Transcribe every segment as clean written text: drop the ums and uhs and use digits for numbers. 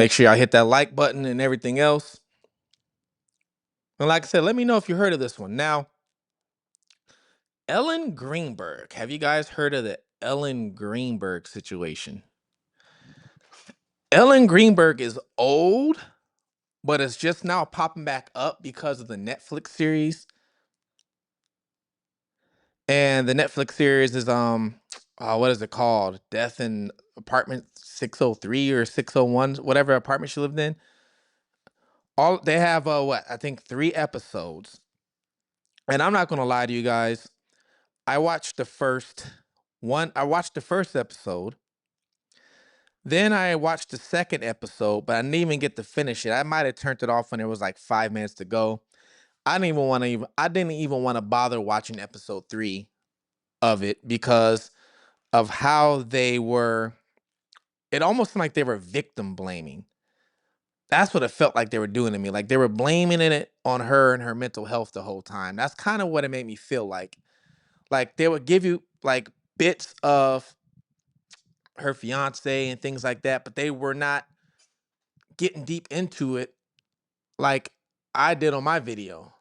Make sure y'all hit that like button and everything else. And like I said, let me know if you heard of this one. Now, Ellen Greenberg. Have you guys heard of the Ellen Greenberg situation? Ellen Greenberg is old, but it's just now popping back up because of the Netflix series. And the Netflix series is what is it called? Death in Apartment 603 or 601, whatever apartment she lived in. All they have what, I think 3 episodes. And I'm not going to lie to you guys. I watched the first I watched the first episode. Then I watched the second episode, but I didn't even get to finish it. I might have turned it off when there was like 5 minutes to go. I didn't even want to bother watching episode 3 of it because of how they were. It almost seemed like they were victim blaming. That's what it felt like they were doing to me. Like they were blaming it on her and her mental health the whole time. That's kind of what it made me feel like. Like they would give you like bits of her fiance and things like that, but they were not getting deep into it like I did on my video.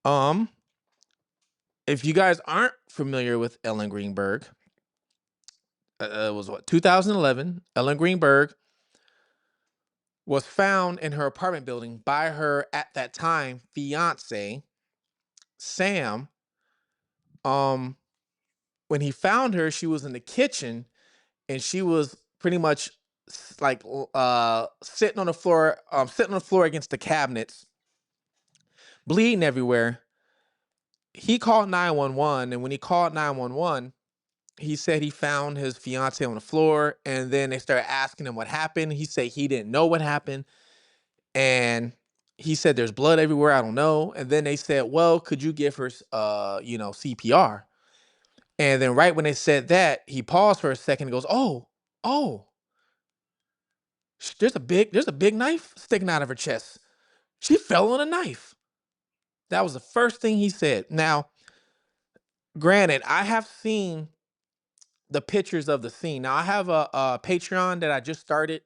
Um, if you guys aren't familiar with Ellen Greenberg, it was what, 2011. Ellen Greenberg was found in her apartment building by her at that time fiance, Sam. Um, when he found her, she was in the kitchen and she was pretty much sitting on the floor against the cabinets, bleeding everywhere. He called 911, and when he called 911, he said he found his fiance on the floor, and then they started asking him what happened. He said he didn't know what happened, and he said there's blood everywhere. I don't know. And then they said, "Well, could you give her, CPR?" And then right when they said that, he paused for a second and goes, oh, there's a big knife sticking out of her chest. She fell on a knife." That was the first thing he said. Now, granted, I have seen the pictures of the scene. Now, I have a Patreon that I just started.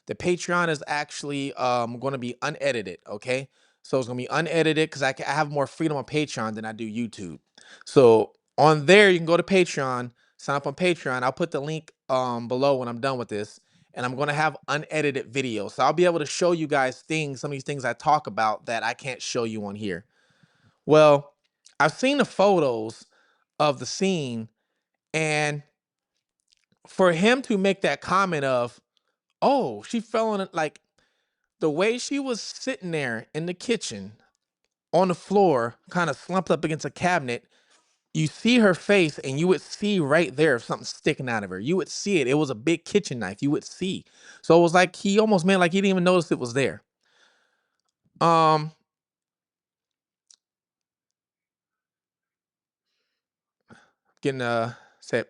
The Patreon is actually going to be unedited. Okay, so it's going to be unedited because I have more freedom on Patreon than I do YouTube. So on there, you can go to Patreon, sign up on Patreon. I'll put the link below when I'm done with this, and I'm going to have unedited videos. So I'll be able to show you guys some of these things I talk about that I can't show you on here. Well, I've seen the photos of the scene, and for him to make that comment of, "Oh, she fell on it," like the way she was sitting there in the kitchen on the floor, kind of slumped up against a cabinet, you see her face and you would see right there something sticking out of her. You would see it. It was a big kitchen knife. You would see. So it was like he almost made like he didn't even notice it was there. Um, getting said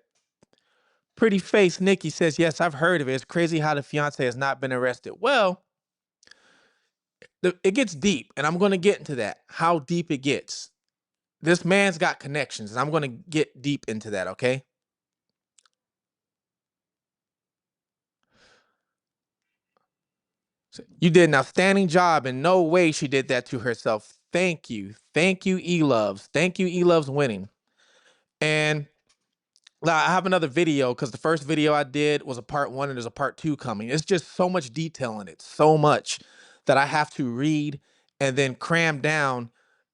pretty face Nikki says, "Yes, I've heard of it. It's crazy how the fiance has not been arrested." Well, it gets deep, and I'm going to get into that. How deep it gets. This man's got connections, and I'm going to get deep into that, okay? So, "You did an outstanding job. In no way she did that to herself. Thank you. Thank you, E-Loves. Thank you, E-Loves winning." And now I have another video because the first video I did was a part 1 and there's a part 2 coming. It's just so much detail in it, so much that I have to read and then cram down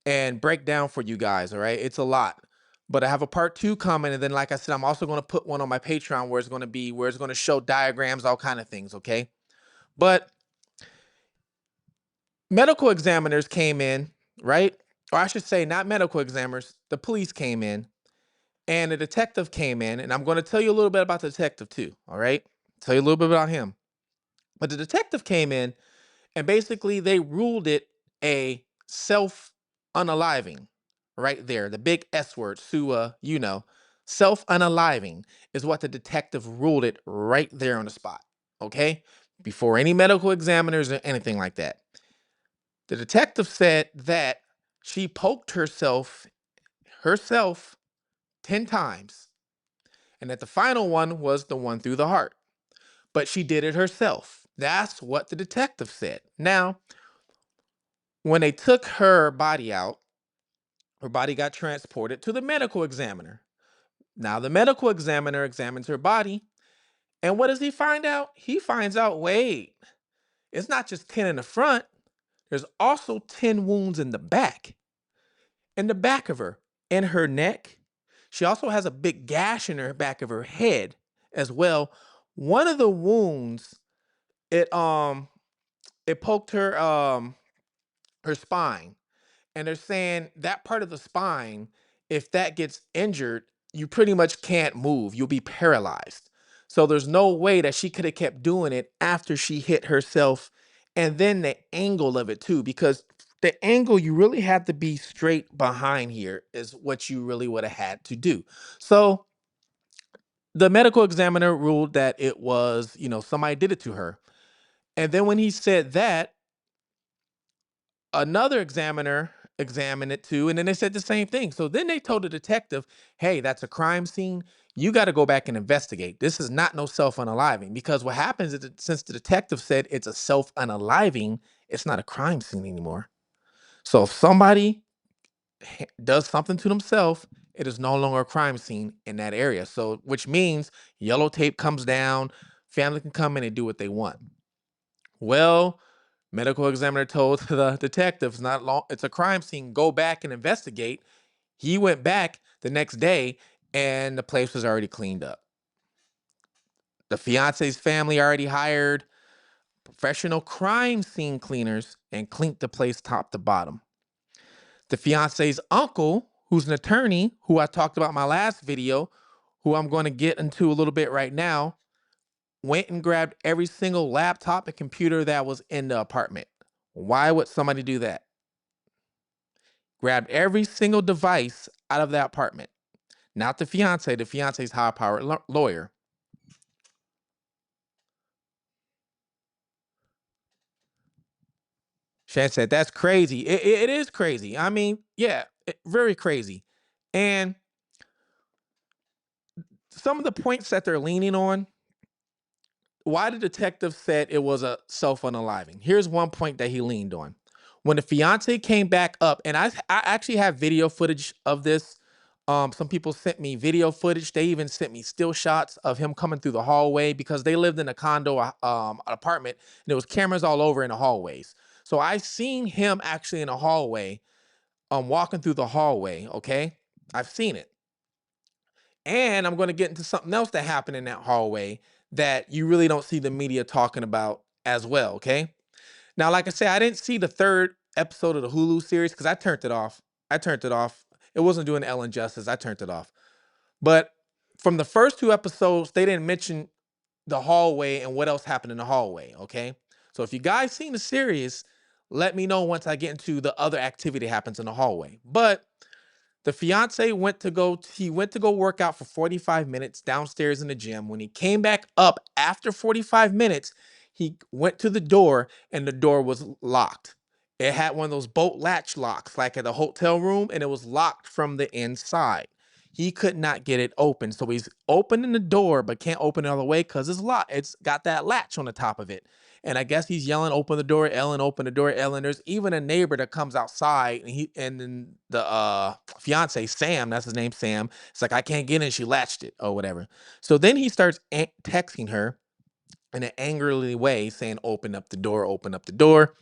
and break down for you guys, all right? It's a lot. But I have a part 2 coming, and then like I said, I'm also going to put one on my Patreon where it's going to show diagrams, all kind of things, okay? But medical examiners came in, right? Or I should say not medical examiners, the police came in. And a detective came in, and I'm going to tell you a little bit about the detective too. All right. Tell you a little bit about him. But the detective came in, and basically they ruled it a self unaliving right there. The big S word, SUA, self unaliving is what the detective ruled it right there on the spot. Okay. Before any medical examiners or anything like that. The detective said that she poked herself 10 times, and that the final one was the one through the heart. But she did it herself. That's what the detective said. Now, when they took her body out, her body got transported to the medical examiner. Now, the medical examiner examines her body, and what does he find out? He finds out, wait, it's not just 10 in the front, there's also 10 wounds in the back of her, in her neck. She also has a big gash in her back of her head as well. One of the wounds, it it poked her spine. And they're saying that part of the spine, if that gets injured, you pretty much can't move. You'll be paralyzed. So there's no way that she could have kept doing it after she hit herself. And then the angle of it too, because the angle you really had to be straight behind here is what you really would have had to do. So the medical examiner ruled that it was, somebody did it to her. And then when he said that, another examiner examined it too, and then they said the same thing. So then they told the detective, hey, that's a crime scene. You got to go back and investigate. This is not no self-unaliving, because what happens is that since the detective said it's a self-unaliving, it's not a crime scene anymore. So if somebody does something to themselves, it is no longer a crime scene in that area. So which means yellow tape comes down, family can come in and do what they want. Well, medical examiner told the detectives, not long, it's a crime scene, go back and investigate. He went back the next day and the place was already cleaned up. The fiance's family already hired professional crime scene cleaners and cleaned the place top to bottom. The fiance's uncle, who's an attorney, who I talked about in my last video, who I'm going to get into a little bit right now, went and grabbed every single laptop and computer that was in the apartment. Why would somebody do that? Grabbed every single device out of that apartment. Not the fiance. The fiance's high-powered lawyer. Shan said, "That's crazy. It is crazy. I mean, yeah, very crazy." And some of the points that they're leaning on, why the detective said it was a self-unaliving. Here's one point that he leaned on. When the fiance came back up, and I actually have video footage of this. Some people sent me video footage. They even sent me still shots of him coming through the hallway, because they lived in a condo, apartment, and there was cameras all over in the hallways. So I seen him actually in the hallway, walking through the hallway. Okay, I've seen it. And I'm going to get into something else that happened in that hallway that you really don't see the media talking about as well. Okay. Now, like I said, I didn't see the third episode of the Hulu series because I turned it off. I turned it off. It wasn't doing Ellen justice. I turned it off. But from the first two episodes, they didn't mention the hallway and what else happened in the hallway. Okay. So if you guys seen the series, let me know once I get into the other activity that happens in the hallway. But the fiance went to go work out for 45 minutes downstairs in the gym. When he came back up after 45 minutes, he went to the door and the door was locked. It had one of those boat latch locks like at a hotel room, and it was locked from the inside. He could not get it open. So he's opening the door but can't open it all the way because it's locked. It's got that latch on the top of it. And I guess he's yelling, "Open the door, Ellen, open the door, Ellen." There's even a neighbor that comes outside, and then the fiance, Sam, that's his name, Sam. It's like, "I can't get in, she latched it," or whatever. So then he starts texting her in an angrily way, saying, "Open up the door, open up the door."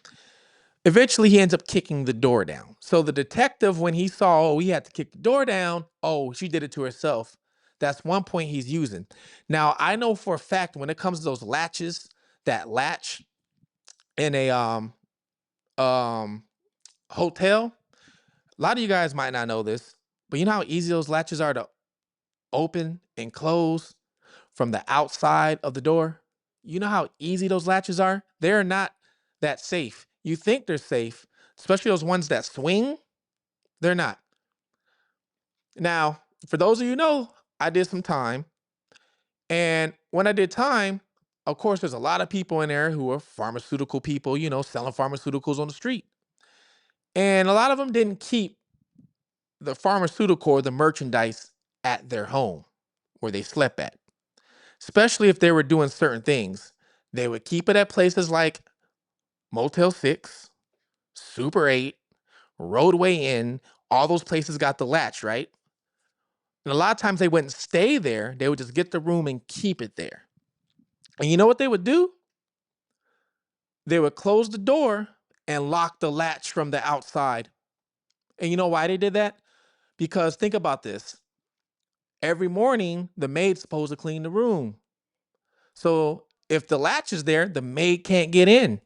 Eventually he ends up kicking the door down. So the detective, when he saw, oh, he had to kick the door down, oh, she did it to herself. That's one point he's using. Now, I know for a fact when it comes to those latches, that latch in a um hotel, a lot of you guys might not know this, but you know how easy those latches are to open and close from the outside of the door? You know how easy those latches are? They're not that safe. You think they're safe, especially those ones that swing. They're not. Now, for those of you who know, I did some time. And when I did time, of course, there's a lot of people in there who are pharmaceutical people, selling pharmaceuticals on the street. And a lot of them didn't keep the pharmaceutical or the merchandise at their home where they slept at, especially if they were doing certain things. They would keep it at places like Motel 6, Super 8, Roadway Inn. All those places got the latch, right? And a lot of times they wouldn't stay there. They would just get the room and keep it there. And you know what they would do? They would close the door and lock the latch from the outside. And you know why they did that? Because think about this. Every morning, the maid's supposed to clean the room. So if the latch is there, the maid can't get in.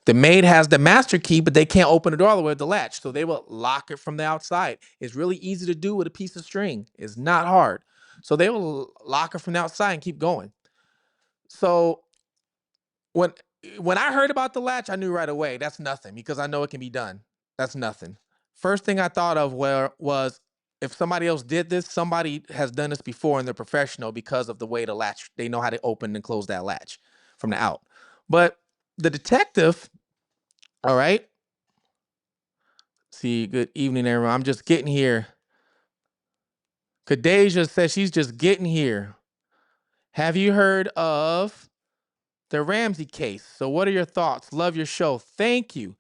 The maid has the master key, but they can't open the door all the way with the latch. So they will lock it from the outside. It's really easy to do with a piece of string. It's not hard. So they will lock it from the outside and keep going. So when when I heard about the latch, I knew right away that's nothing because I know it can be done. That's nothing. First thing I thought of was if somebody else did this, somebody has done this before and they're professional because of the way the latch, they know how to open and close that latch from the out. But the detective, all right, see, good evening, everyone. I'm just getting here. Kadeja says she's just getting here. Have you heard of the Ramsey case? So what are your thoughts? Love your show. Thank you.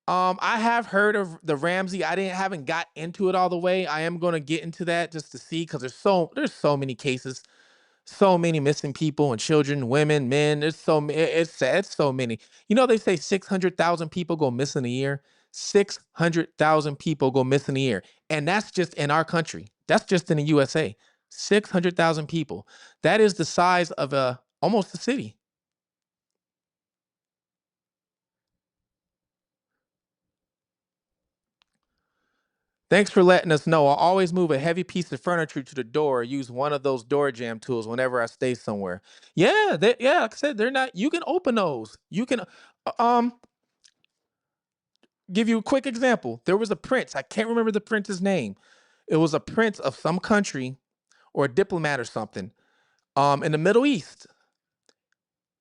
I have heard of the Ramsey. I didn't haven't got into it all the way. I am going to get into that just to see because there's so many cases, so many missing people and children, women, men. There's so it's sad. It's so many. You know they say 600,000 people go missing a year. 600,000 people go missing a year, and that's just in our country. That's just in the USA. 600,000 people. That is the size of almost a city. Thanks for letting us know. I'll always move a heavy piece of furniture to the door or use one of those door jam tools whenever I stay somewhere. Yeah, like I said, they're not you can open those. You can um give you a quick example. There was a prince. I can't remember the prince's name. It was a prince of some country or a diplomat or something. In the Middle East.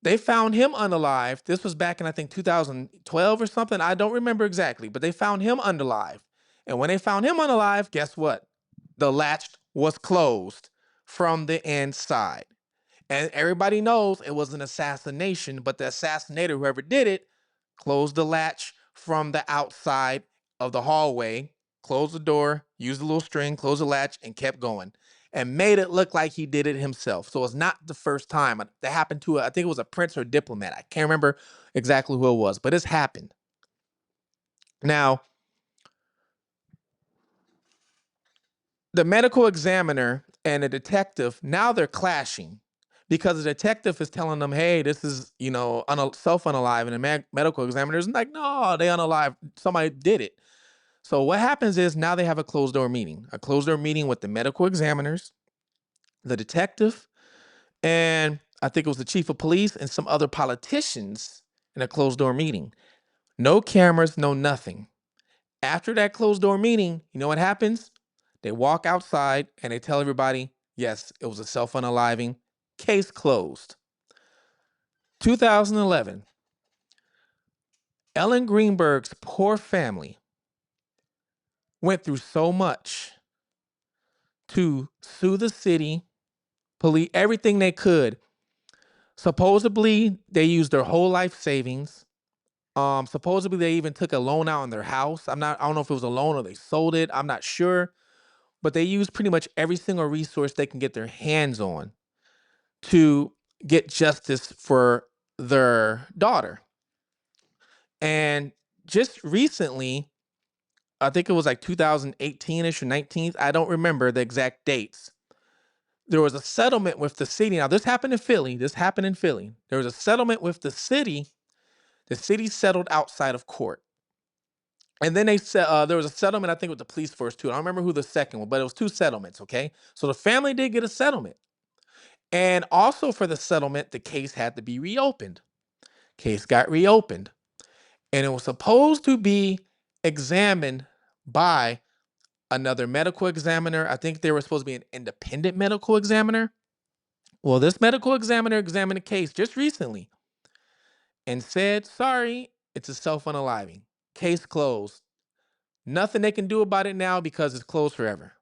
They found him unalive. This was back in I think 2012 or something. I don't remember exactly, but they found him unalive. And when they found him unalive, guess what? The latch was closed from the inside. And everybody knows it was an assassination, but the assassinator, whoever did it, closed the latch from the outside of the hallway, closed the door, used a little string, closed the latch, and kept going. And made it look like he did it himself. So it's not the first time. That happened to, I think it was a prince or a diplomat. I can't remember exactly who it was, but it's happened. Now, the medical examiner and the detective, now they're clashing because the detective is telling them, hey, this is, self-unalive. And the medical examiner is like, no, they unalive. Somebody did it. So what happens is now they have a closed door meeting with the medical examiners, the detective, and I think it was the chief of police and some other politicians in a closed door meeting. No cameras, no nothing. After that closed door meeting, you know what happens? They walk outside and they tell everybody, yes, it was a self unaliving, case closed. 2011, Ellen Greenberg's poor family went through so much to sue the city, police, everything they could. Supposedly, they used their whole life savings. Supposedly they even took a loan out on their house. I don't know if it was a loan or they sold it. I'm not sure. But they used pretty much every single resource they can get their hands on to get justice for their daughter. And just recently, I think it was like 2018ish or 19th, I don't remember the exact dates. There was a settlement with the city. Now, this happened in Philly. There was a settlement with the city. The city settled outside of court. And then they said there was a settlement, I think, with the police force too. I don't remember who the second one, but it was two settlements. Okay, so the family did get a settlement, and also for the settlement, the case had to be reopened. Case got reopened, and it was supposed to be examined by another medical examiner. I think they were supposed to be an independent medical examiner. Well, this medical examiner examined the case just recently and said, "Sorry, it's a self-unaliving. Case closed. Nothing they can do about it now because it's closed forever."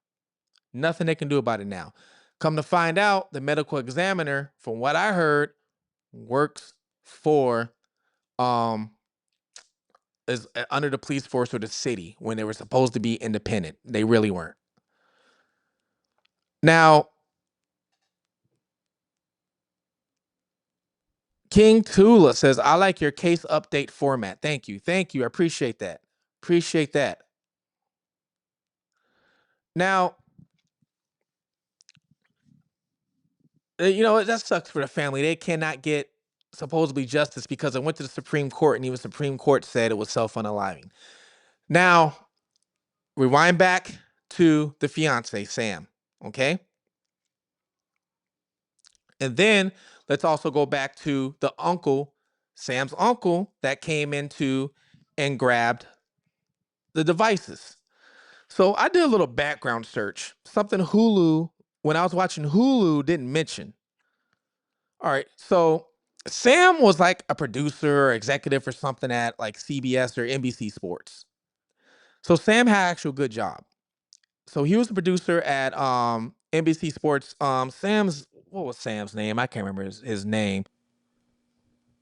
Nothing they can do about it now. Come to find out, the medical examiner, from what I heard, works for um is under the police force or the city when they were supposed to be independent. They really weren't. Now, King Tula says, I like your case update format. Thank you. Thank you. I appreciate that. Appreciate that. Now, you know, that sucks for the family. They cannot get supposedly justice because it went to the Supreme Court and even Supreme Court said it was self-unaliving. Now, rewind back to the fiance, Sam. Okay. And then let's also go back to the uncle, Sam's uncle, that came into and grabbed the devices. So I did a little background search, something Hulu, when I was watching Hulu, didn't mention. All right. So Sam was like a producer or executive or something at like CBS or NBC Sports. So Sam had actual good job. So he was a producer at NBC Sports. Sam's what was Sam's name? I can't remember his name.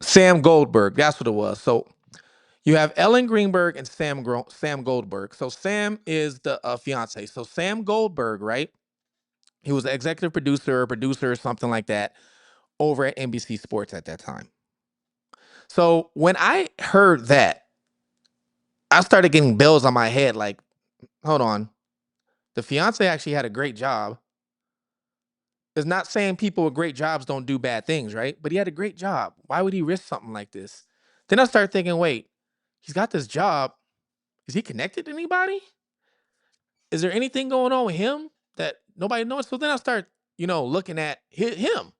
Sam Goldberg. That's what it was. So you have Ellen Greenberg and Sam Goldberg. So Sam is the fiance. So Sam Goldberg, right? He was an executive producer or something like that over at NBC Sports at that time. So when I heard that, I started getting bells on my head. Like, hold on, the fiance actually had a great job. It's not saying people with great jobs don't do bad things, right? But he had a great job. Why would he risk something like this? Then I started thinking, wait, he's got this job. Is he connected to anybody? Is there anything going on with him that nobody knows? So then I start, looking at him.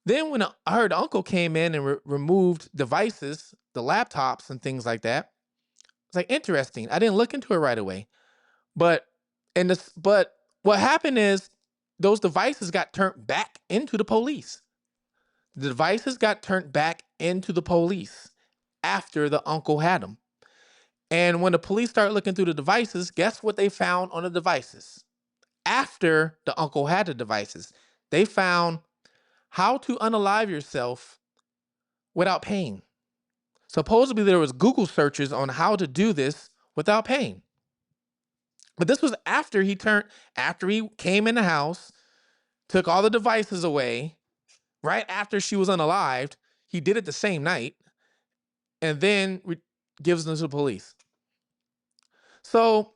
Then when I heard Uncle came in and removed devices, the laptops and things like that, it's like interesting. I didn't look into it right away, but but what happened is those devices got turned back into the police. The devices got turned back into the police after the uncle had them. And when the police started looking through the devices, guess what they found on the devices? After the uncle had the devices, they found how to unalive yourself without pain. Supposedly there was Google searches on how to do this without pain. But this was after he came in the house, took all the devices away, right after she was unalived. He did it the same night and then gives them to the police. So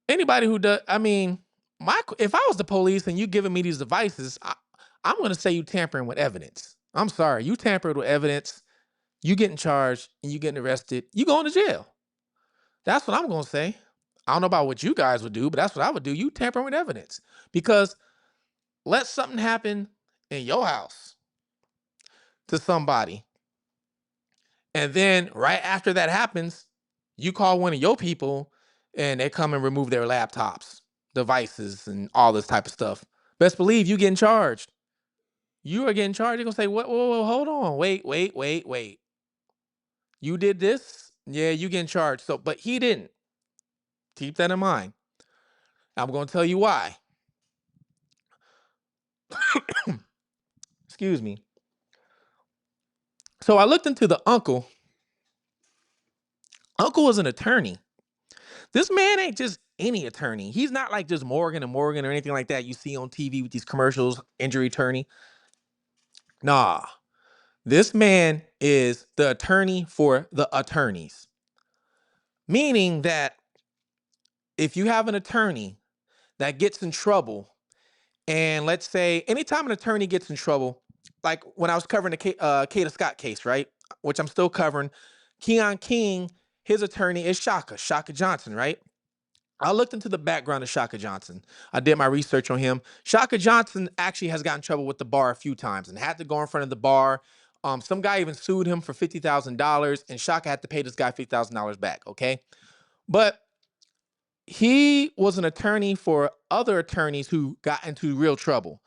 anybody who does, I mean, if I was the police and you giving me these devices, I'm going to say you tampering with evidence. I'm sorry, you tampered with evidence. You getting charged and you getting arrested. You going to jail. That's what I'm going to say. I don't know about what you guys would do, but that's what I would do. You tampering with evidence because let something happen in your house to somebody. And then right after that happens, you call one of your people and they come and remove their laptops, devices, and all this type of stuff. Best believe you getting charged. You are getting charged. They're going to say, what? Whoa, hold on. Wait. You did this? Yeah, you getting charged. So, but he didn't. Keep that in mind. I'm going to tell you why. Excuse me. So I looked into the uncle. Uncle was an attorney. This man ain't just any attorney. He's not like just Morgan and Morgan or anything like that you see on TV with these commercials, injury attorney. Nah, this man is the attorney for the attorneys. Meaning that if you have an attorney that gets in trouble, and let's say anytime an attorney gets in trouble, like when I was covering the Kata Scott case, right? Which I'm still covering, Keon King, his attorney is Shaka Johnson, right? I looked into the background of Shaka Johnson. I did my research on him. Shaka Johnson actually has gotten in trouble with the bar a few times and had to go in front of the bar. Some guy even sued him for $50,000, and Shaka had to pay this guy $50,000 back. Okay, but he was an attorney for other attorneys who got into real trouble,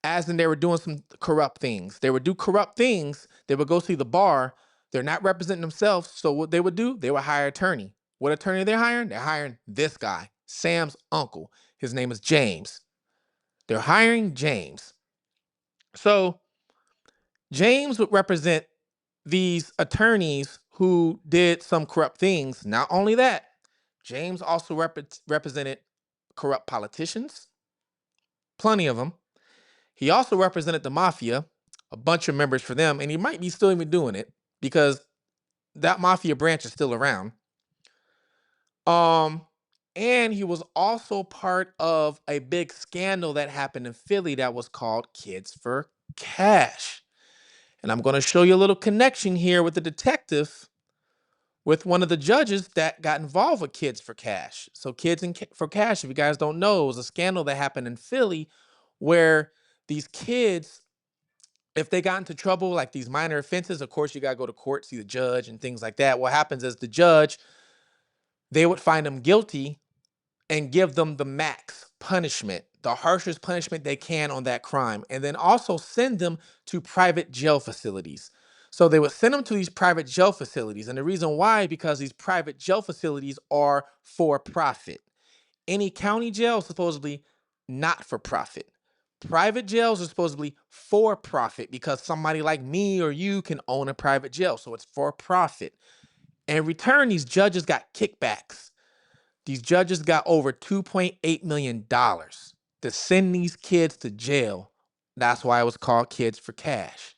as in they were doing some corrupt things. They would do corrupt things. They would go see the bar. They're not representing themselves. So what they would do, they would hire an attorney. What attorney they're hiring? They're hiring this guy, Sam's uncle. His name is James. They're hiring James. So James would represent these attorneys who did some corrupt things. Not only that, James also represented corrupt politicians, plenty of them. He also represented the mafia, a bunch of members for them, and he might be still even doing it because that mafia branch is still around. Um, and he was also part of a big scandal that happened in Philly that was called Kids for Cash. And I'm going to show you a little connection here with the detective with one of the judges that got involved with Kids for Cash. So for Cash, if you guys don't know, was a scandal that happened in Philly where these kids, if they got into trouble, like these minor offenses, of course, you got to go to court, see the judge and things like that. What happens is the judge, they would find them guilty and give them the max punishment, the harshest punishment they can on that crime, and then also send them to private jail facilities. So they would send them to these private jail facilities. And the reason why, because these private jail facilities are for profit. Any county jail is supposedly not for profit. Private jails are supposedly for profit because somebody like me or you can own a private jail. So it's for profit. In return, these judges got kickbacks. These judges got over $2.8 million to send these kids to jail. That's why it was called Kids for Cash.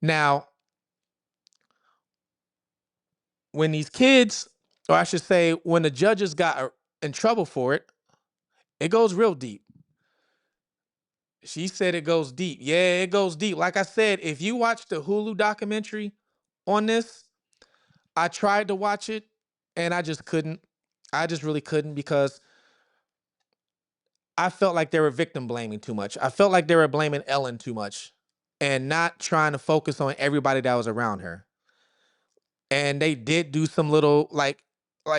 Now, when these kids, or I should say, when the judges got in trouble for it, it goes real deep. She said it goes deep. Yeah, it goes deep. Like I said, if you watch the Hulu documentary on this, I tried to watch it and I just couldn't. I just really couldn't because I felt like they were victim blaming too much. I felt like they were blaming Ellen too much and not trying to focus on everybody that was around her. And they did do some little like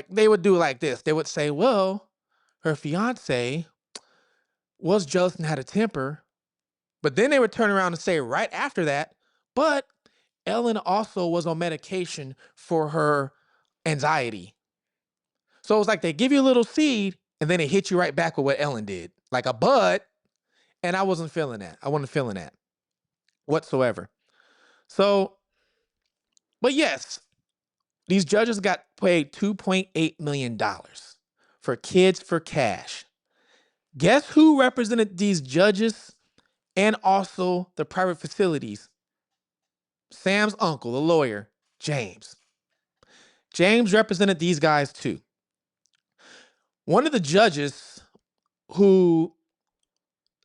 they would do like this. They would say, "Well, her fiance was jealous and had a temper." But then they would turn around and say right after that, "But Ellen also was on medication for her anxiety." So it's like they give you a little seed and then they hit you right back with what Ellen did. Like a bud. And I wasn't feeling that. I wasn't feeling that whatsoever. So, but yes, these judges got paid $2.8 million for Kids for Cash. Guess who represented these judges and also the private facilities? Sam's uncle, the lawyer, James. James represented these guys too. One of the judges who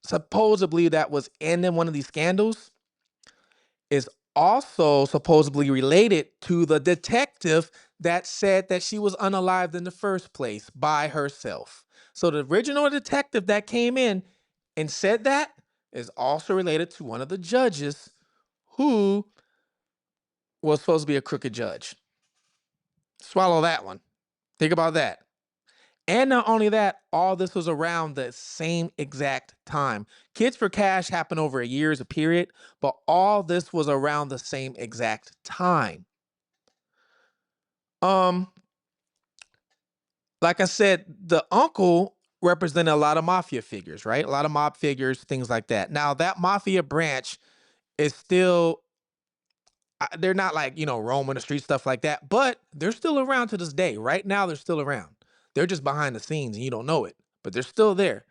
supposedly that was in one of these scandals is also supposedly related to the detective that said that she was unalived in the first place by herself. So the original detective that came in and said that is also related to one of the judges who was supposed to be a crooked judge. Swallow that one. Think about that. And not only that, all this was around the same exact time. Kids for Cash happened over a year's period, but all this was around the same exact time. Um, like I said, the uncle represented a lot of mafia figures, right? A lot of mob figures, things like that. Now that mafia branch is still they're not like, roaming the street stuff like that, but they're still around to this day. Right now they're still around. They're just behind the scenes and you don't know it, but they're still there.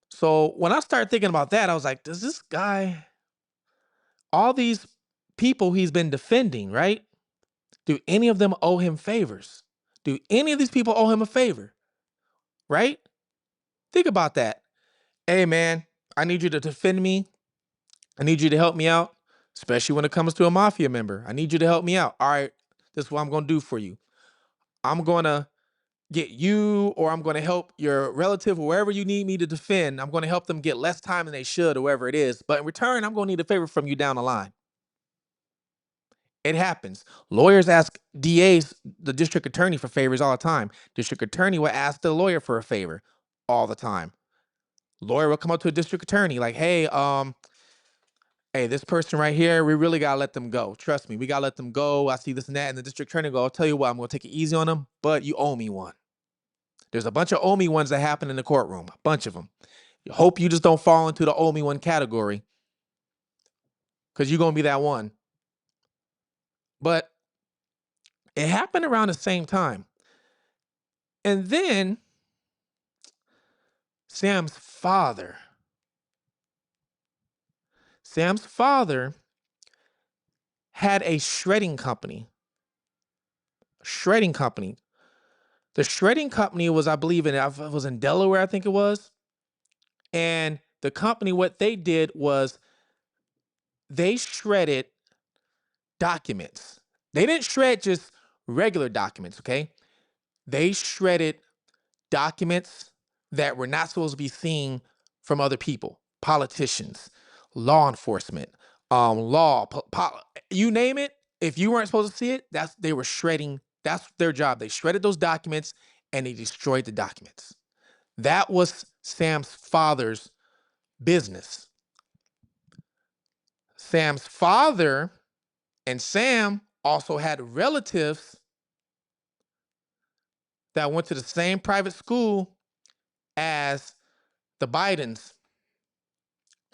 So when I started thinking about that, I was like, does this guy, all these people he's been defending, right? Do any of them owe him favors? Do any of these people owe him a favor? Right? Think about that. Hey, man, I need you to defend me. I need you to help me out, especially when it comes to a mafia member. I need you to help me out. All right, this is what I'm going to do for you. I'm going to get you, or I'm going to help your relative, wherever you need me to defend. I'm going to help them get less time than they should, whoever it is. But in return, I'm going to need a favor from you down the line. It happens. Lawyers ask DAs, the district attorney, for favors all the time. District attorney will ask the lawyer for a favor all the time. Lawyer will come up to a district attorney like, hey, this person right here, we really gotta let them go. Trust me, we gotta let them go. I see this and that. And the district attorney go, I'll tell you what, I'm gonna take it easy on them, but you owe me one. There's a bunch of owe me ones that happen in the courtroom, a bunch of them. Hope you just don't fall into the owe me one category. because you're going to be that one. But it happened around the same time. And then Sam's father, Sam's father had a shredding company. Shredding company. The shredding company was, I believe, it was in Delaware, I think it was. And the company, what they did was they shredded documents. They didn't shred just regular documents, okay? They shredded documents that were not supposed to be seen from other people, politicians, law enforcement, you name it. If you weren't supposed to see it, they were shredding. That's their job. They shredded those documents and they destroyed the documents. That was Sam's father's business. Sam's father and Sam also had relatives that went to the same private school as the Bidens.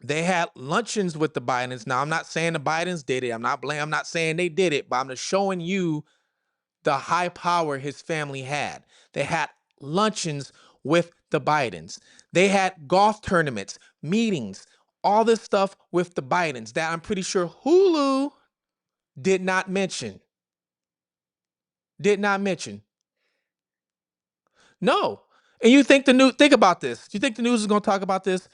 They had luncheons with the Bidens. Now, I'm not saying the Bidens did it. I'm not saying they did it, but I'm just showing you the high power his family had. They had luncheons with the Bidens. They had golf tournaments, meetings, all this stuff with the Bidens that I'm pretty sure Hulu did not mention. Did not mention. No. And you think think about this. Do you think the news is going to talk about this?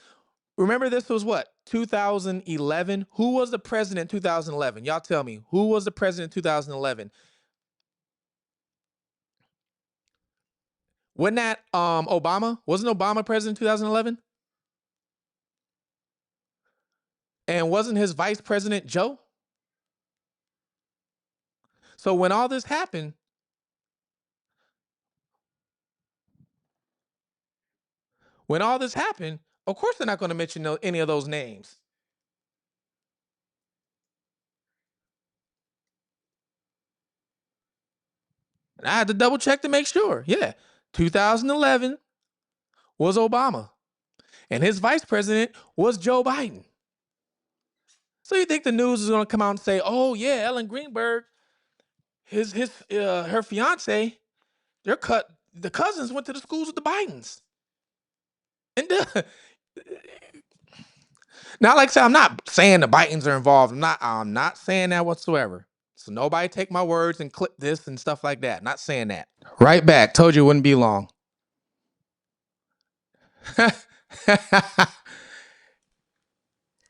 Remember, this was what? 2011? Who was the president in 2011? Y'all tell me. Who was the president in 2011? Wasn't that Obama? Wasn't Obama president in 2011? And wasn't his vice president Joe? So when all this happened, of course they're not going to mention any of those names. And I had to double check to make sure. Yeah, 2011 was Obama, and his vice president was Joe Biden. So you think the news is going to come out and say, "Oh yeah, Ellen Greenberg, her fiance, the cousins went to the schools with the Bidens." And now, like I said, I'm not saying the Bidens are involved. I'm not saying that whatsoever. So nobody take my words and clip this and stuff like that. Not saying that. Right back. Told you it wouldn't be long.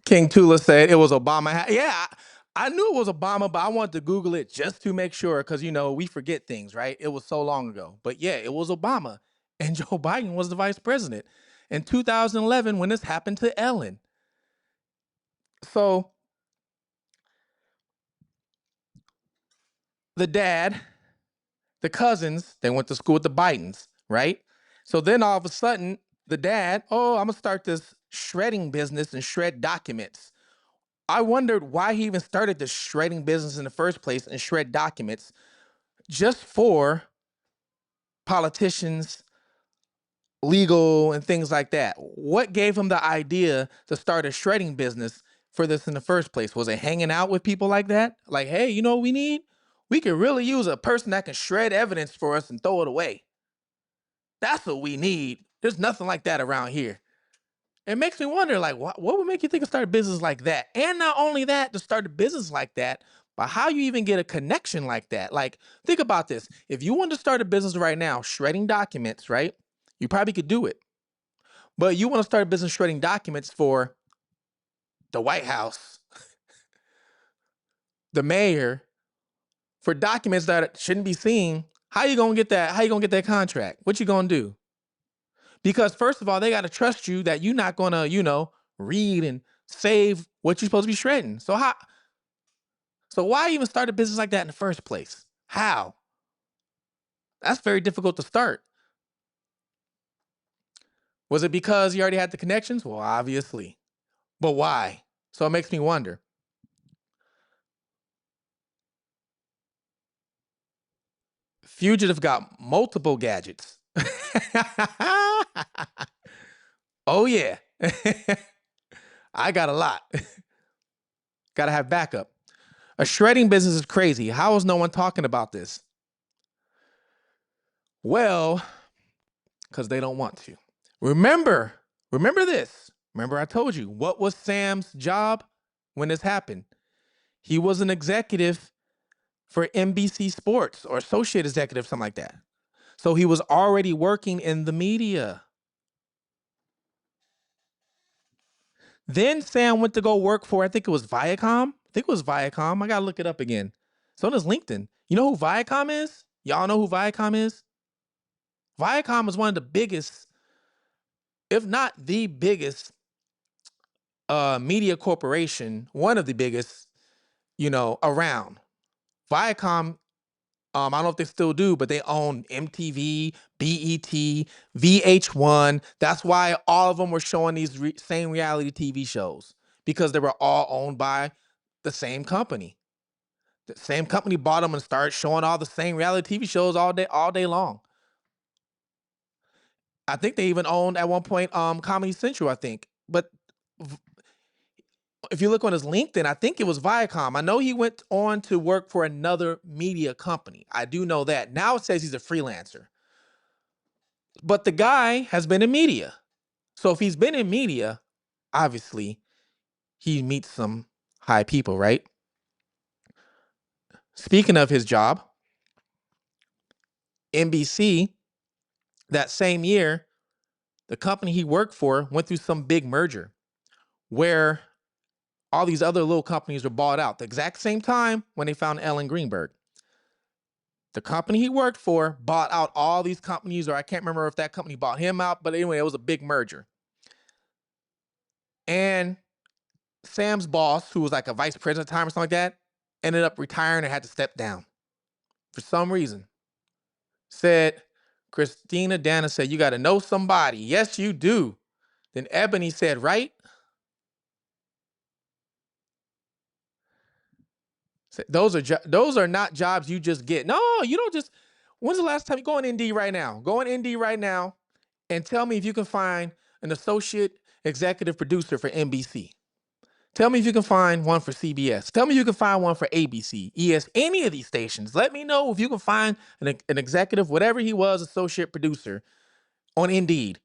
King Tula said it was Obama. Yeah, I knew it was Obama, but I wanted to Google it just to make sure because, we forget things, right? It was so long ago. But yeah, it was Obama. And Joe Biden was the vice president in 2011 when this happened to Ellen. So the dad, the cousins, they went to school with the Bidens, right? So then all of a sudden, the dad, I'm going to start this shredding business and shred documents. I wondered why he even started the shredding business in the first place and shred documents just for politicians, legal, and things like that. What gave him the idea to start a shredding business for this in the first place? Was it hanging out with people like that? Like, hey, you know what we need? We could really use a person that can shred evidence for us and throw it away. That's what we need. There's nothing like that around here. It makes me wonder, like, what would make you think of start a business like that? And not only that, to start a business like that, but how you even get a connection like that? Like, think about this. If you want to start a business right now, shredding documents, right? You probably could do it. But you want to start a business shredding documents for the White House, the mayor, for documents that shouldn't be seen. How you gonna get that? How you gonna get that contract? What you gonna do? Because first of all, they gotta trust you that you're not gonna, read and save what you're supposed to be shredding. So why even start a business like that in the first place? How? That's very difficult to start. Was it because you already had the connections? Well, obviously. But why? So it makes me wonder. Fugitive got multiple gadgets. Oh yeah. I got a lot. Got to have backup. A shredding business is crazy. How is no one talking about this? Well, because they don't want to. Remember this. Remember, I told you what was Sam's job when this happened? He was an executive for NBC Sports or associate executive, something like that. So he was already working in the media. Then Sam went to go work for, I think it was Viacom. I gotta look it up again. So on his LinkedIn. You know who Viacom is? Y'all know who Viacom is? Viacom is one of the biggest, if not the biggest, media corporation, one of the biggest, around. Viacom, I don't know if they still do, but they own MTV, BET, VH1. That's why all of them were showing these same reality TV shows, because they were all owned by the same company. The same company bought them and started showing all the same reality TV shows all day long. I think they even owned at one point Comedy Central, I think. But if you look on his LinkedIn, I think it was Viacom. I know he went on to work for another media company. I do know that. Now it says he's a freelancer. But the guy has been in media. So if he's been in media, obviously he meets some high people, right? Speaking of his job, NBC, that same year, the company he worked for went through some big merger where all these other little companies were bought out the exact same time when they found Ellen Greenberg. The company he worked for bought out all these companies, or I can't remember if that company bought him out, but anyway, it was a big merger. And Sam's boss, who was like a vice president at the time or something like that, ended up retiring and had to step down for some reason. Said, Christina Dana said, you got to know somebody. Yes, you do. Then Ebony said, right? Those are not jobs you just get. No, you don't just. When's the last time you go on Indeed right now? Go on Indeed right now and tell me if you can find an associate executive producer for NBC. Tell me if you can find one for CBS. Tell me you can find one for ABC, any of these stations. Let me know if you can find an executive, whatever he was, associate producer on Indeed.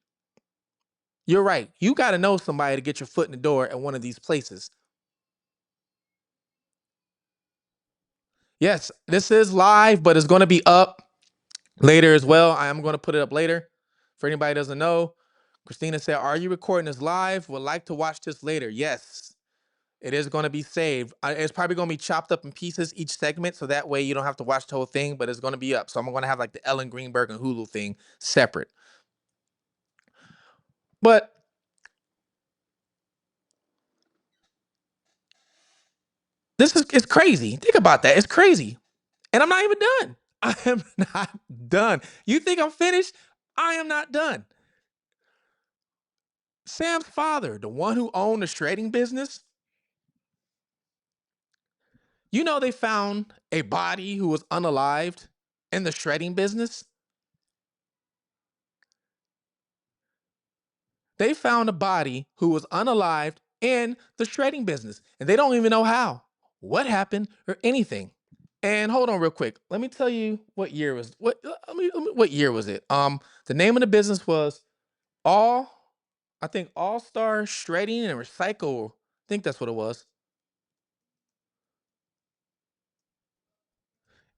You're right. You got to know somebody to get your foot in the door at one of these places. Yes, this is live, but it's going to be up later as well. I am going to put it up later. For anybody who doesn't know, Christina said, are you recording this live? Would like to watch this later. Yes, it is going to be saved. It's probably going to be chopped up in pieces, each segment, so that way you don't have to watch the whole thing, but it's going to be up. So I'm going to have like the Ellen Greenberg and Hulu thing separate. But it's crazy. Think about that. It's crazy. And I'm not even done. I am not done. You think I'm finished? I am not done. Sam's father, the one who owned the shredding business, they found a body who was unalived in the shredding business? They found a body who was unalived in the shredding business, and they don't even know how, what happened, or anything. And hold on real quick. Let me tell you what year was what year was it? The name of the business was All I think All Star Shredding and Recycle. I think that's what it was.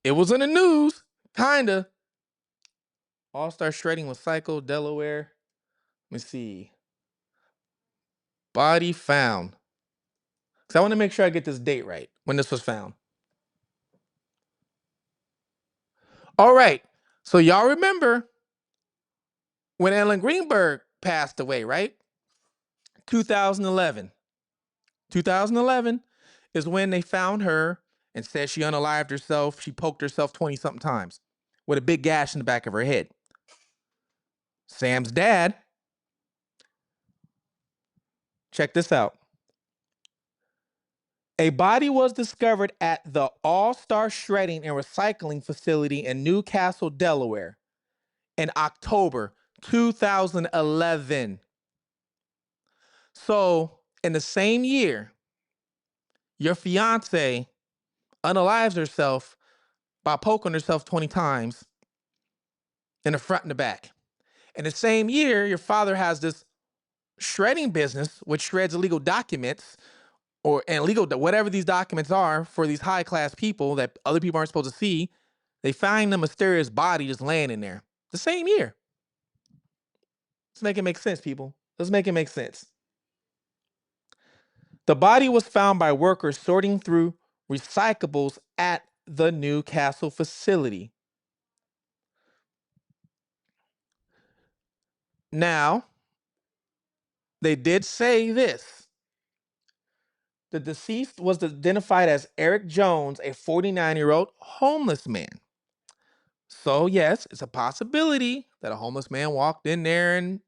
It was in the news, kinda. All Star Shredding Recycle, Delaware. Let me see. Body found. Because I want to make sure I get this date right when this was found. All right. So y'all remember when Ellen Greenberg passed away, right? 2011. 2011 is when they found her and said she unalived herself. She poked herself 20 something times with a big gash in the back of her head. Sam's dad, check this out. A body was discovered at the All Star Shredding and Recycling Facility in Newcastle, Delaware in October 2011. So, in the same year, Your fiance unalives herself by poking herself 20 times in the front and the back. In the same year, your father has this shredding business, which shreds illegal documents and legal, whatever these documents are for these high class people that other people aren't supposed to see. They find the mysterious body just laying in there. The same year. Let's make it make sense, people. Let's make it make sense. The body was found by workers sorting through recyclables at the Newcastle facility. Now, they did say this. The deceased was identified as Eric Jones, a 49-year-old homeless man. So, yes, it's a possibility that a homeless man walked in there and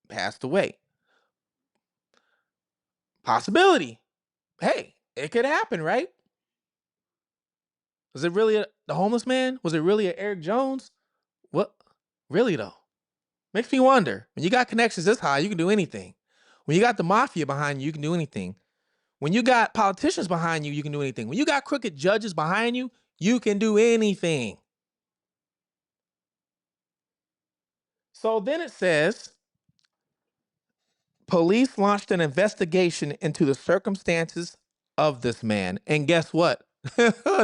passed away. Possibility. Hey, it could happen, right? Was it really the homeless man? Was it really a Eric Jones? What? Really, though? Makes me wonder. When you got connections this high, you can do anything. When you got the mafia behind you, you can do anything. When you got politicians behind you, you can do anything. When you got crooked judges behind you, you can do anything. So then it says, police launched an investigation into the circumstances of this man. And guess what?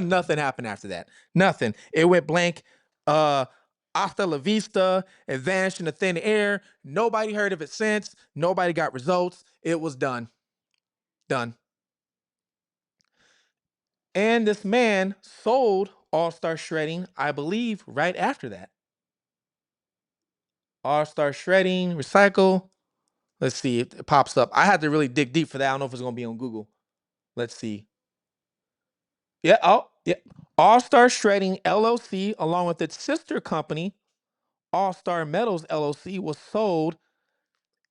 Nothing happened after that. Nothing. It went blank. Hasta la vista. It vanished in the thin air. Nobody heard of it since. Nobody got results. It was done. Done. And this man sold All Star Shredding, I believe, right after that. All Star Shredding, Recycle. Let's see if it pops up. I had to really dig deep for that. I don't know if it's going to be on Google. Let's see. Yeah. Oh, yeah. All Star Shredding LLC, along with its sister company, All Star Metals LLC, was sold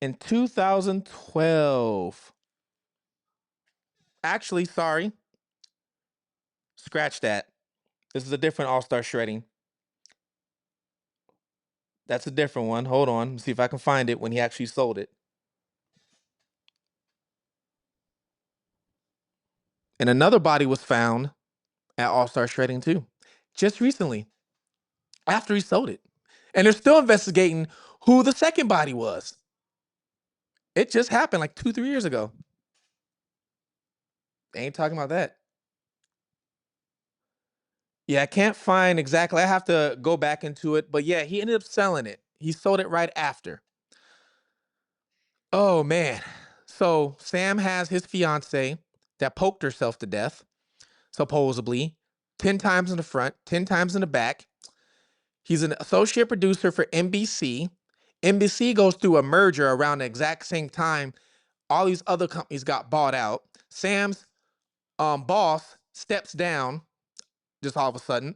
in 2012. Actually, sorry. Scratch that. This is a different All Star Shredding. That's a different one. Hold on. Let's see if I can find it when he actually sold it. And another body was found at All Star Shredding too, just recently, after he sold it. And they're still investigating who the second body was. It just happened like 2, 3 years ago. They ain't talking about that. Yeah, I can't find exactly. I have to go back into it. But yeah, he ended up selling it. He sold it right after. Oh, man. So Sam has his fiance that poked herself to death, supposedly, 10 times in the front, 10 times in the back. He's an associate producer for NBC. NBC goes through a merger around the exact same time. All these other companies got bought out. Sam's boss steps down just all of a sudden.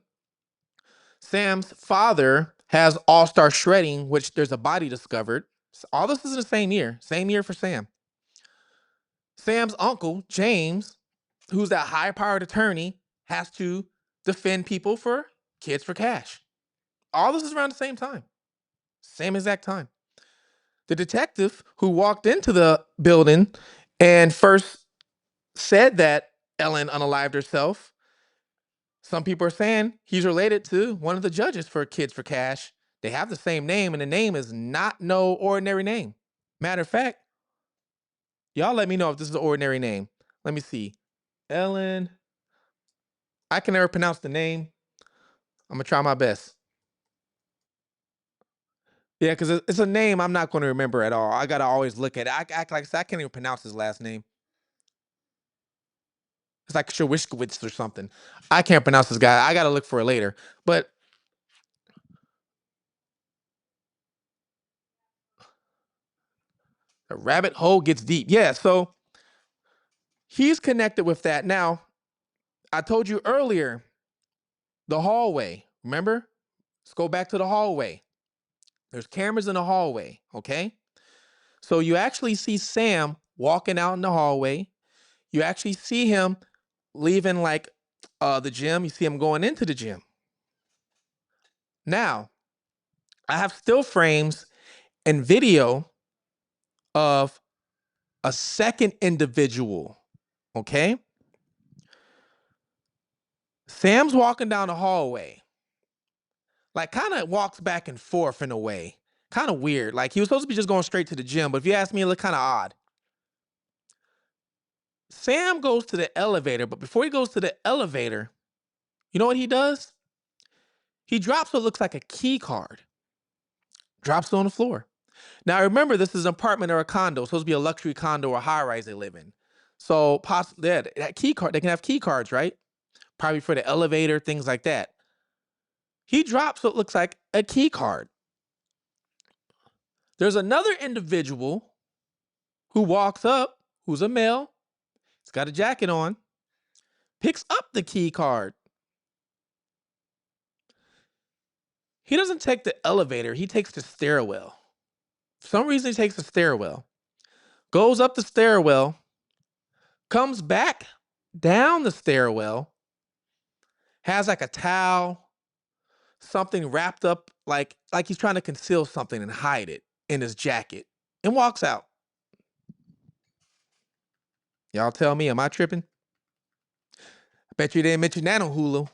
Sam's father has All Star Shredding, which there's a body discovered. So all this is in the same year for Sam. Sam's uncle, James, who's that high powered attorney, has to defend people for kids for cash. All this is around the same time, same exact time. The detective who walked into the building and first said that Ellen unalived herself, some people are saying he's related to one of the judges for Kids for Cash. They have the same name, and the name is not no ordinary name. Matter of fact, y'all let me know if this is an ordinary name. Let me see. Ellen. I can never pronounce the name. I'm going to try my best. Yeah, because it's a name I'm not going to remember at all. I got to always look at it. I act like I can't even pronounce his last name. It's like Shawiskowitz or something. I can't pronounce this guy. I got to look for it later. But the rabbit hole gets deep. Yeah, so he's connected with that. Now, I told you earlier, the hallway. Remember? Let's go back to the hallway. There's cameras in the hallway, okay? So you actually see Sam walking out in the hallway. You actually see him leaving like the gym. You see him going into the gym. Now, I have still frames and video of a second individual, okay? Sam's walking down the hallway, like kind of walks back and forth in a way. Kind of weird. Like he was supposed to be just going straight to the gym, but if you ask me, it looked kind of odd. Sam goes to the elevator, but before he goes to the elevator, you know what he does? He drops what looks like a key card, drops it on the floor. Now remember, this is an apartment or a condo, it's supposed to be a luxury condo or high rise they live in. So possibly that key card, they can have key cards, right? Probably for the elevator, things like that. He drops what looks like a key card. There's another individual who walks up, who's a male, he's got a jacket on, picks up the key card. He doesn't take the elevator, he takes the stairwell. For some reason, he takes the stairwell, goes up the stairwell, comes back down the stairwell, has like a towel, something wrapped up, like he's trying to conceal something and hide it in his jacket, and walks out. Y'all tell me, am I tripping? I bet you didn't mention that on Hulu.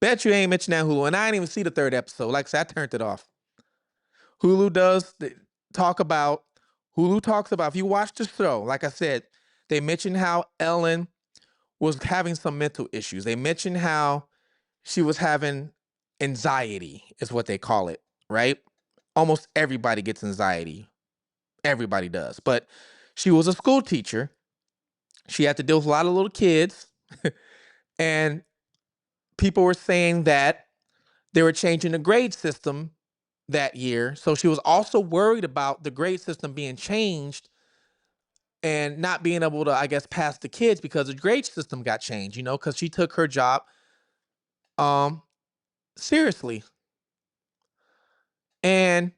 Bet you ain't mentioned that on Hulu, and I didn't even see the third episode. Like I said, I turned it off. Hulu does talk about. Hulu talks about, if you watch the show, like I said, they mention how Ellen was having some mental issues. They mentioned how she was having anxiety, is what they call it, right? Almost everybody gets anxiety. Everybody does. But she was a school teacher. She had to deal with a lot of little kids. And people were saying that they were changing the grade system that year. So she was also worried about the grade system being changed and not being able to, I guess, pass the kids because the grade system got changed, because she took her job um seriously. And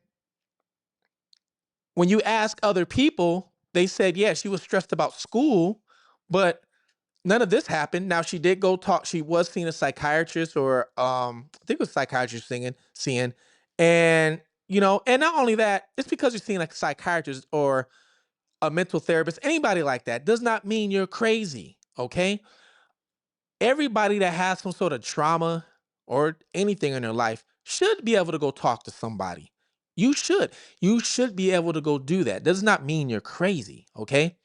when you ask other people, they said, yeah, she was stressed about school, but none of this happened. Now she did go talk. She was seeing a psychiatrist, or I think it was a psychiatrist seeing, and and not only that, it's because you're seeing like a psychiatrist or a mental therapist, anybody like that, does not mean you're crazy. Okay, everybody that has some sort of trauma or anything in their life should be able to go talk to somebody. You should. You should be able to go do that. Does not mean you're crazy. Okay.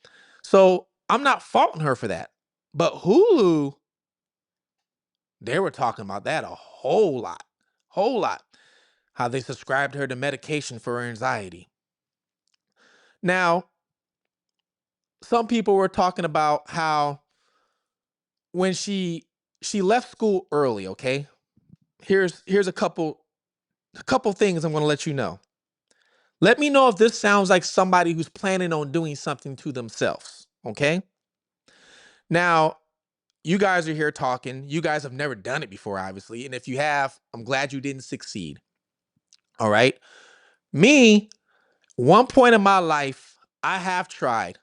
So I'm not faulting her for that. But Hulu, they were talking about that a whole lot. Whole lot. How they subscribed her to medication for her anxiety. Now, some people were talking about how when she left school early, okay? Here's a couple things I'm going to let you know. Let me know if this sounds like somebody who's planning on doing something to themselves, okay? Now, you guys are here talking. You guys have never done it before, obviously. And if you have, I'm glad you didn't succeed. All right? Me, one point in my life, I have tried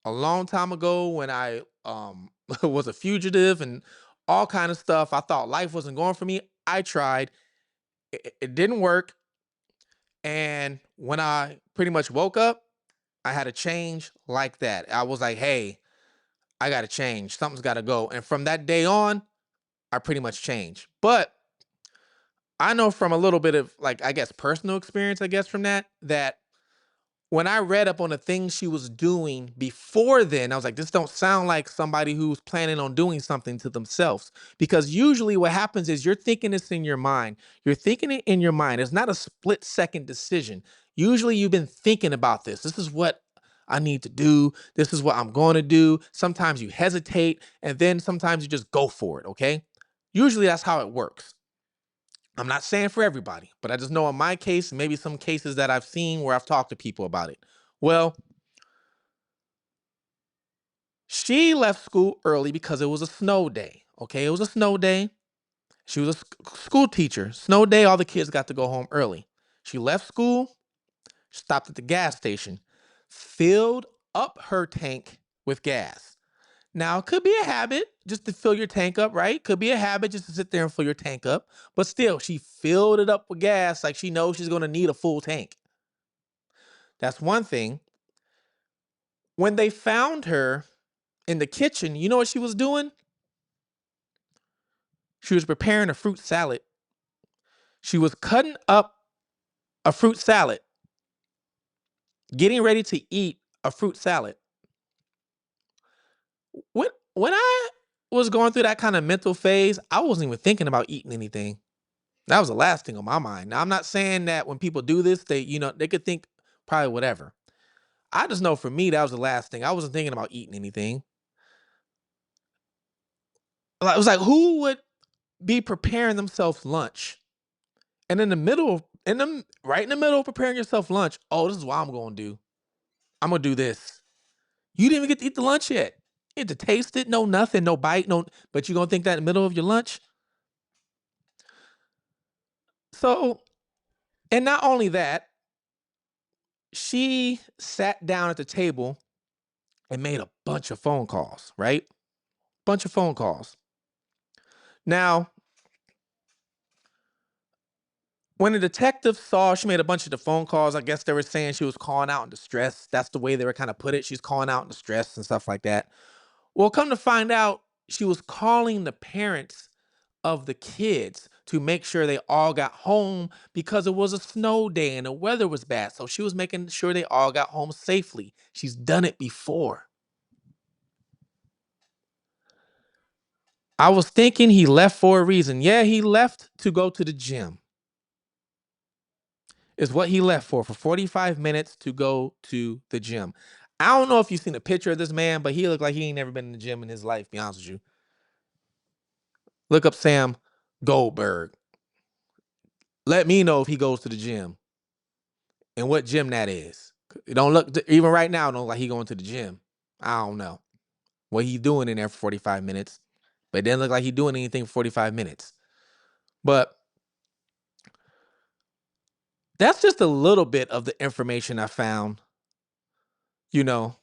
a long time ago when I was a fugitive and all kind of stuff. I thought life wasn't going for me. I tried. It didn't work. And when I pretty much woke up, I had a change like that. I was like, hey, I got to change. Something's got to go. And from that day on, I pretty much changed. But I know from a little bit of, like, I guess, personal experience, I guess, from that when I read up on the things she was doing before then, I was like, this don't sound like somebody who's planning on doing something to themselves. Because usually what happens is you're thinking this in your mind. You're thinking it in your mind. It's not a split second decision. Usually you've been thinking about this. This is what I need to do. This is what I'm going to do. Sometimes you hesitate, and then sometimes you just go for it. Okay. Usually that's how it works. I'm not saying for everybody, but I just know in my case, maybe some cases that I've seen where I've talked to people about it. Well, she left school early because it was a snow day. Okay, it was a snow day. She was a school teacher. Snow day, all the kids got to go home early. She left school, stopped at the gas station, filled up her tank with gas. Now, it could be a habit just to fill your tank up, right? Could be a habit just to sit there and fill your tank up. But still, she filled it up with gas like she knows she's going to need a full tank. That's one thing. When they found her in the kitchen, you know what she was doing? She was preparing a fruit salad. She was cutting up a fruit salad, getting ready to eat a fruit salad. When I was going through that kind of mental phase, I wasn't even thinking about eating anything. That was the last thing on my mind. Now, I'm not saying that when people do this, they could think probably whatever. I just know for me, that was the last thing. I wasn't thinking about eating anything. Like, it was like, who would be preparing themselves lunch? And in the middle, right in the middle of preparing yourself lunch, oh, this is what I'm gonna do. I'm gonna do this. You didn't even get to eat the lunch yet. You had to taste it, no nothing, no bite, no. But you gonna think that in the middle of your lunch? So, and not only that, she sat down at the table and made a bunch of phone calls. Right, bunch of phone calls. Now, when the detective saw she made a bunch of the phone calls, I guess they were saying she was calling out in distress. That's the way they were kind of put it. She's calling out in distress and stuff like that. Well, come to find out, she was calling the parents of the kids to make sure they all got home because it was a snow day and the weather was bad. So she was making sure they all got home safely. She's done it before. I was thinking he left for a reason. Yeah, he left to go to the gym. Is what he left for 45 minutes to go to the gym. I don't know if you've seen a picture of this man, but he looked like he ain't never been in the gym in his life, be honest with you. Look up Sam Goldberg. Let me know if he goes to the gym and what gym that is. It don't look, even right now, it don't look like he going to the gym. I don't know what he doing in there for 45 minutes, but it didn't look like he doing anything for 45 minutes. But that's just a little bit of the information I found, you know,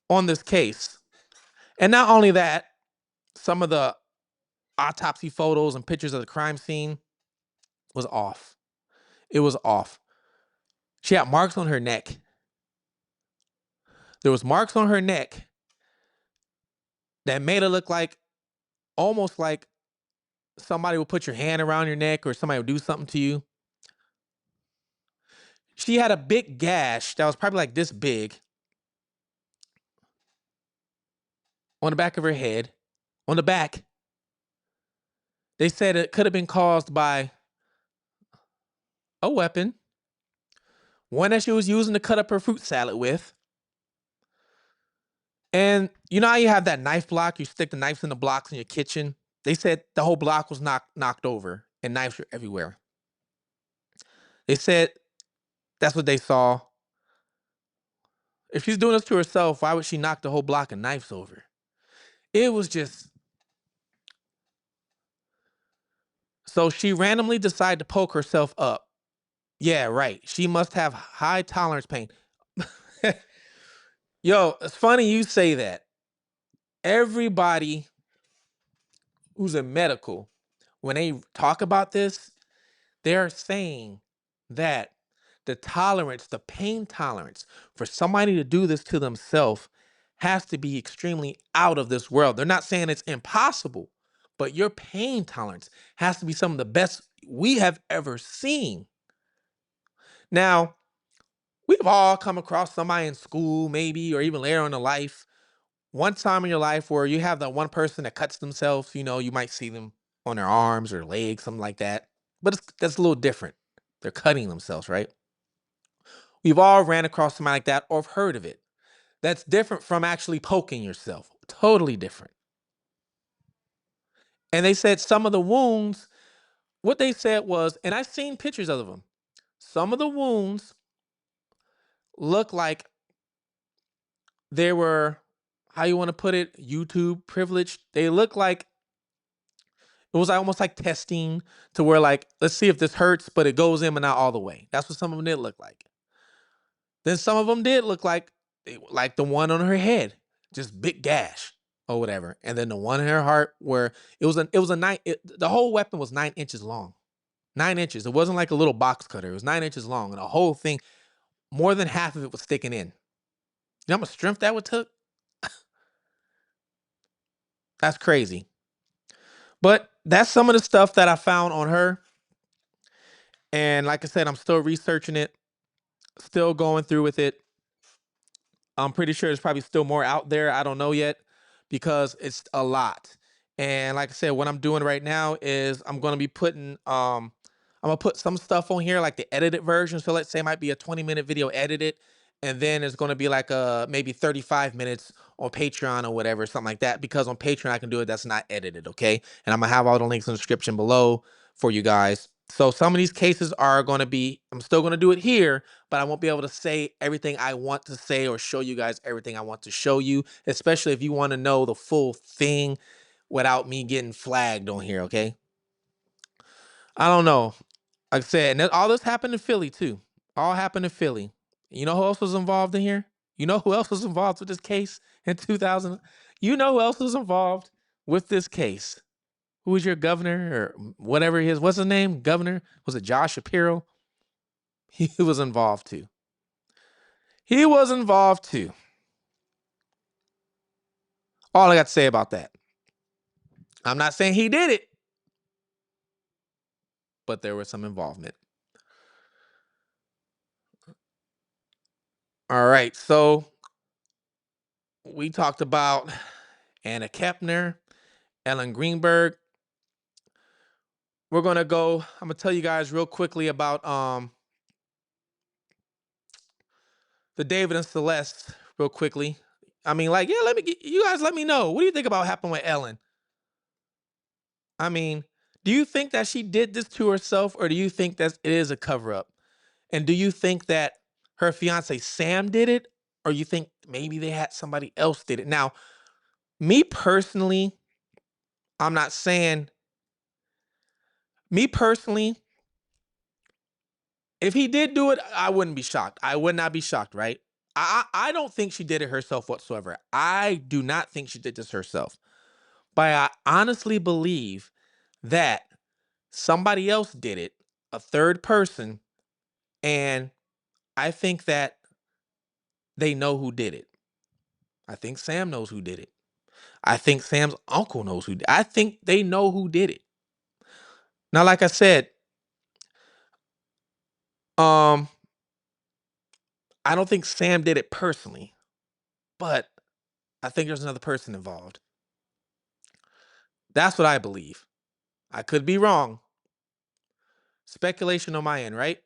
on this case. And not only that, some of the autopsy photos and pictures of the crime scene was off. It was off. She had marks on her neck. There was marks on her neck that made it look like almost like somebody would put your hand around your neck or somebody would do something to you. She had a big gash that was probably like this big on the back of her head. On the back, they said it could have been caused by a weapon, one that she was using to cut up her fruit salad with. And you know how you have that knife block? You stick the knives in the blocks in your kitchen. They said the whole block was knocked over and knives were everywhere. They said that's what they saw. If she's doing this to herself, why would she knock the whole block of knives over? It was just, so she randomly decided to poke herself up. Yeah, right. She must have high tolerance pain. Yo, it's funny you say that. Everybody who's in medical, when they talk about this, they're saying that the tolerance, the pain tolerance for somebody to do this to themselves has to be extremely out of this world. They're not saying it's impossible, but your pain tolerance has to be some of the best we have ever seen. Now, we've all come across somebody in school, maybe, or even later on in life, one time in your life where you have that one person that cuts themselves. You might see them on their arms or legs, something like that. But that's a little different. They're cutting themselves, right? We've all ran across somebody like that or have heard of it. That's different from actually poking yourself. Totally different. And they said some of the wounds, what they said was, and I've seen pictures of them, some of the wounds look like they were, how you want to put it, YouTube privileged. They look like it was almost like testing to where, like, let's see if this hurts, but it goes in but not all the way. That's what some of them did look like. Then some of them did look like the one on her head, just big gash or whatever. And then the one in her heart where the whole weapon was 9 inches long. 9 inches. It wasn't like a little box cutter. It was 9 inches long. And the whole thing, more than half of it was sticking in. You know how much strength that would took? That's crazy. But that's some of the stuff that I found on her. And like I said, I'm still researching it, still going through with it. I'm pretty sure there's probably still more out there. I don't know yet because it's a lot. And like I said, what I'm doing right now is I'm going to be putting I'm going to put some stuff on here like the edited version. So let's say it might be a 20-minute video edited, and then it's going to be like maybe 35 minutes on Patreon or whatever, something like that, because on Patreon I can do it that's not edited, okay? And I'm going to have all the links in the description below for you guys. So some of these cases are going to be, I'm still going to do it here, but I won't be able to say everything I want to say or show you guys everything I want to show you, especially if you want to know the full thing without me getting flagged on here, okay? I don't know. Like I said, and all this happened in Philly too. All happened in Philly. You know who else was involved in here? You know who else was involved with this case in 2000? You know who else was involved with this case? Who was your governor or whatever he is? What's his name? Governor? Was it Josh Shapiro? He was involved too. He was involved too. All I got to say about that. I'm not saying he did it, but there was some involvement. All right. So we talked about Anna Kepner, Ellen Greenberg. I'm gonna tell you guys real quickly about the David and Celeste real quickly. I mean, like, yeah, you guys let me know. What do you think about what happened with Ellen? I mean, do you think that she did this to herself, or do you think that it is a cover up? And do you think that her fiance Sam did it, or you think maybe they had somebody else did it? Now, me personally, I'm not saying me personally, if he did do it, I wouldn't be shocked. I would not be shocked, right? I don't think she did it herself whatsoever. I do not think she did this herself. But I honestly believe that somebody else did it, a third person, and I think that they know who did it. I think Sam knows who did it. I think Sam's uncle knows who did it. I think they know who did it. Now, like I said, um, I don't think Sam did it personally, but I think there's another person involved. That's what I believe. I could be wrong. Speculation on my end, right?